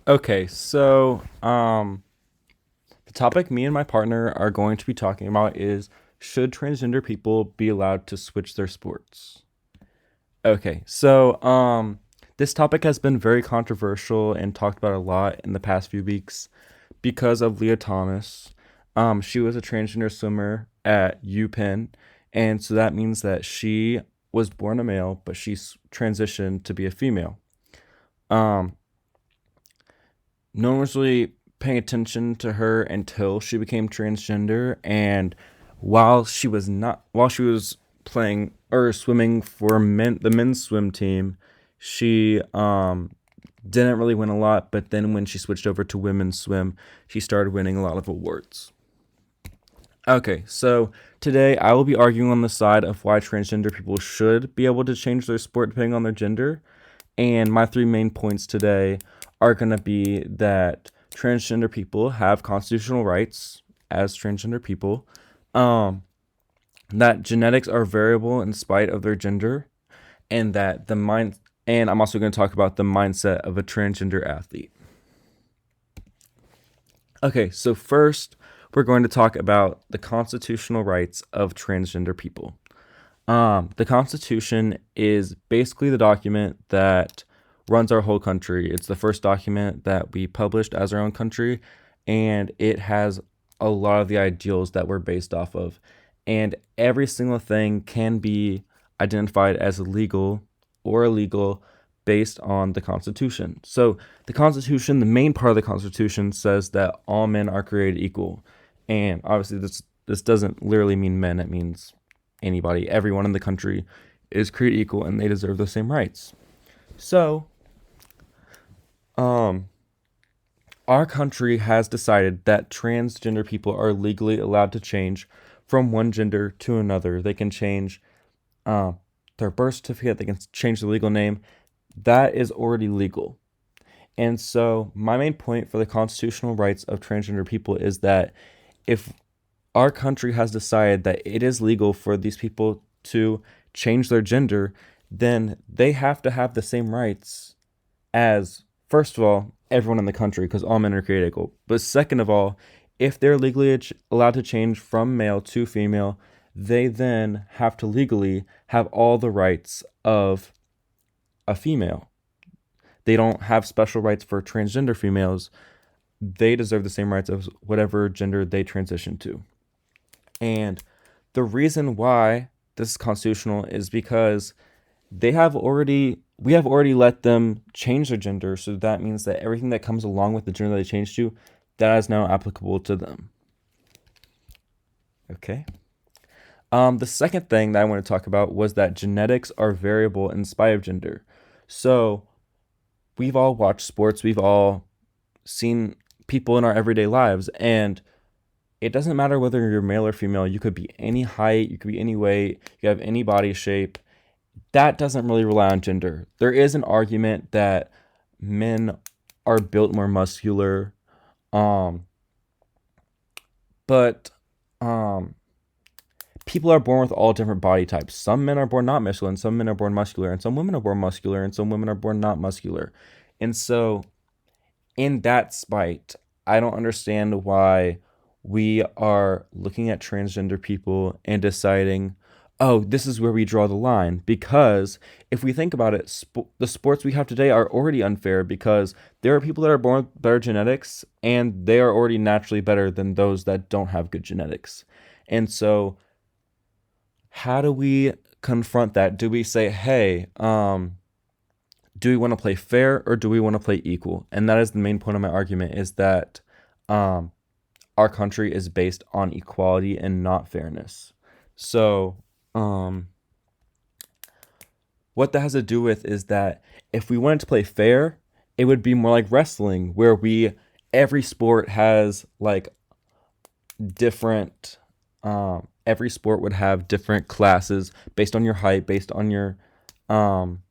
Okay, so the topic me and my partner are going to be talking about is should transgender people be allowed to switch their sports? Okay, so this topic has been very controversial and talked about a lot in the past few weeks because of Leah Thomas. She was a transgender swimmer at UPenn, and so that means that she was born a male, but she's transitioned to be a female. Um, no one was really paying attention to her until she became transgender. And while she was playing or swimming for the men's swim team, she didn't really win a lot. But then when she switched over to women's swim, she started winning a lot of awards. Okay, so today I will be arguing on the side of why transgender people should be able to change their sport depending on their gender. And my three main points today are going to be that transgender people have constitutional rights as transgender people, um, that genetics are variable in spite of their gender, and that the mind. And I'm also going to talk about the mindset of a transgender athlete. Okay, so first, we're going to talk about the constitutional rights of transgender people. The Constitution is basically the document that runs our whole country. It's the first document that we published as our own country, and it has a lot of the ideals that we're based off of. And every single thing can be identified as legal or illegal based on the Constitution. So, the Constitution, the main part of the Constitution says that all men are created equal. And obviously, this doesn't literally mean men, it means anybody, everyone in the country is created equal and they deserve the same rights. So, um, our country has decided that transgender people are legally allowed to change from one gender to another. They can change uh, their birth certificate, they can change the legal name. That is already legal. And so, my main point for the constitutional rights of transgender people is that if our country has decided that it is legal for these people to change their gender, then they have to have the same rights as, first of all, everyone in the country, because all men are created equal. But second of all, if they're legally allowed to change from male to female, they then have to legally have all the rights of a female. They don't have special rights for transgender females. They deserve the same rights as whatever gender they transition to. And the reason why this is constitutional is because we have already let them change their gender, so that means that everything that comes along with the gender they changed to, that is now applicable to them. Okay. The second thing that I want to talk about was that genetics are variable in spite of gender. So we've all watched sports, we've all seen people in our everyday lives, and it doesn't matter whether you're male or female. You could be any height, you could be any weight, you have any body shape. That doesn't really rely on gender. There is an argument that men are built more muscular, um, but um, people are born with all different body types. Some men are born not muscular, and some men are born muscular, and some women are born muscular, and some women are born not muscular. And so, in that spite, I don't understand why we are looking at transgender people and deciding, oh, this is where we draw the line. Because if we think about it, the sports we have today are already unfair because there are people that are born with better genetics and they are already naturally better than those that don't have good genetics. And so, how do we confront that? Do we say, hey, do we want to play fair or do we want to play equal? And that is the main point of my argument is that um, our country is based on equality and not fairness. So, um, what that has to do with is that if we wanted to play fair, it would be more like wrestling, where every sport has like different, every sport would have different classes based on your height, based on your um,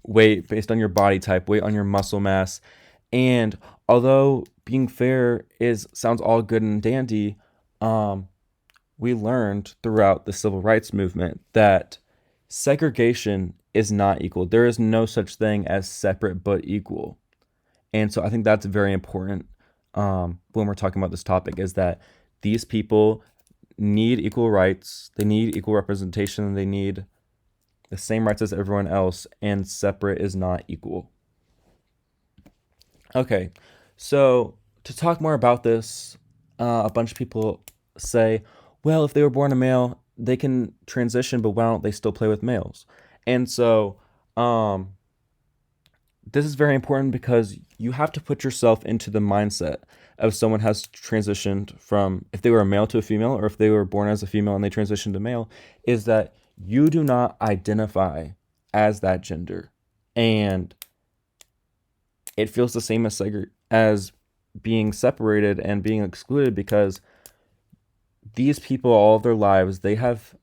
weight, based on your body type, weight on your muscle mass. And although being fair is sounds all good and dandy, um, we learned throughout the civil rights movement that segregation is not equal. There is no such thing as separate but equal. And so I think that's very important when we're talking about this topic, is that these people need equal rights, they need equal representation, they need the same rights as everyone else, and separate is not equal. Okay, so to talk more about this, a bunch of people say, well, if they were born a male, they can transition, but why don't they still play with males? And so um, this is very important because you have to put yourself into the mindset of someone has transitioned from, if they were a male to a female, or if they were born as a female and they transitioned to male, is that you do not identify as that gender. And it feels the same as being separated and being excluded, because these people all of their lives, they have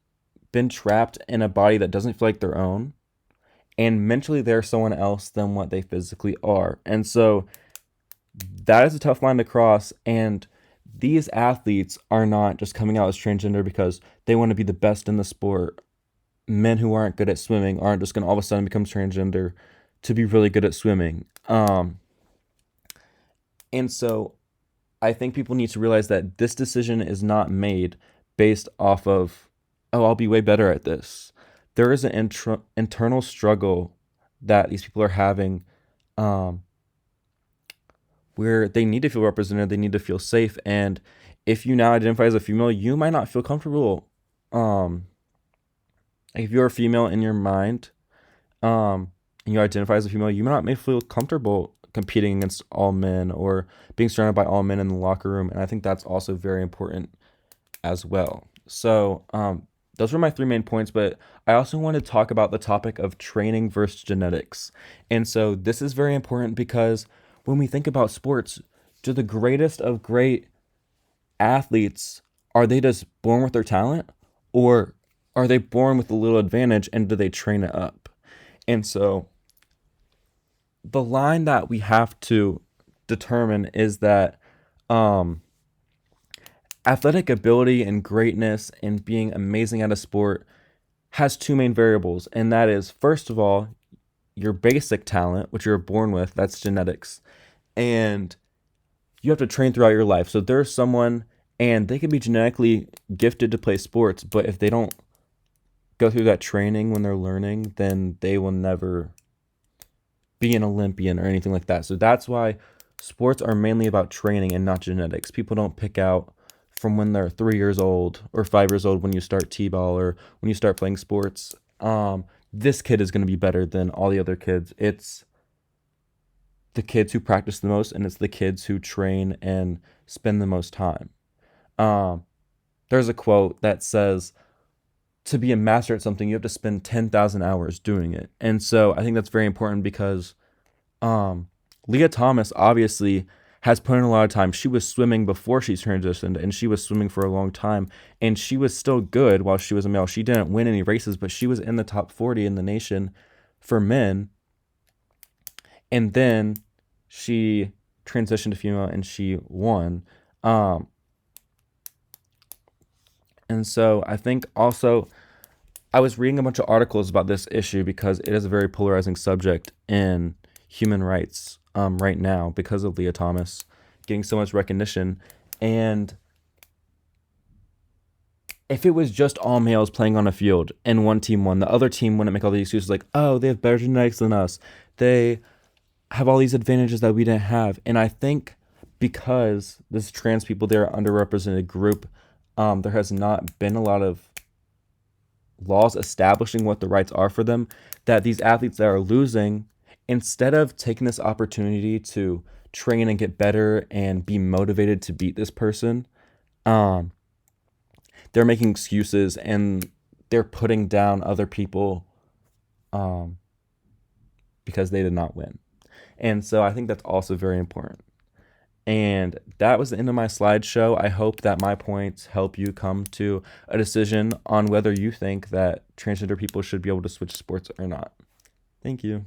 been trapped in a body that doesn't feel like their own, and mentally they're someone else than what they physically are. And so that is a tough line to cross. And these athletes are not just coming out as transgender because they want to be the best in the sport. Men who aren't good at swimming aren't just going to all of a sudden become transgender to be really good at swimming. And so I think people need to realize that this decision is not made based off of, oh, I'll be way better at this. There is an internal struggle that these people are having, um, where they need to feel represented, they need to feel safe. And if you now identify as a female, you might not feel comfortable. Um, if you're a female in your mind, and you identify as a female, you might not may feel comfortable competing against all men or being surrounded by all men in the locker room. And I think that's also very important as well. So those were my three main points, but I also want to talk about the topic of training versus genetics. And so this is very important because when we think about sports, do the greatest of great athletes, are they just born with their talent, or are they born with a little advantage and do they train it up? And so the line that we have to determine is that um, athletic ability and greatness and being amazing at a sport has two main variables. And that is, first of all, your basic talent, which you're born with, that's genetics. And you have to train throughout your life. So there's someone, and they can be genetically gifted to play sports, but if they don't go through that training when they're learning, then they will never be an Olympian or anything like that. So that's why sports are mainly about training and not genetics. People don't pick out from when they're 3 years old or 5 years old when you start t-ball or when you start playing sports. This kid is going to be better than all the other kids. It's the kids who practice the most, and it's the kids who train and spend the most time. There's a quote that says, to be a master at something, you have to spend 10,000 hours doing it. And so I think that's very important because Leah Thomas obviously has put in a lot of time. She was swimming before she transitioned, and she was swimming for a long time, and she was still good while she was a male. She didn't win any races, but she was in the top 40 in the nation for men. And then she transitioned to female and she won. And so I think also I was reading a bunch of articles about this issue because it is a very polarizing subject in human rights right now because of Leah Thomas getting so much recognition. And if it was just all males playing on a field and one team won, the other team wouldn't make all these excuses like, oh, they have better genetics than us. They have all these advantages that we didn't have. And I think because this trans people, they're an underrepresented group, there has not been a lot of laws establishing what the rights are for them, that these athletes that are losing, instead of taking this opportunity to train and get better and be motivated to beat this person, they're making excuses and they're putting down other people because they did not win. And so I think that's also very important. And that was the end of my slideshow. I hope that my points help you come to a decision on whether you think that transgender people should be able to switch sports or not. Thank you.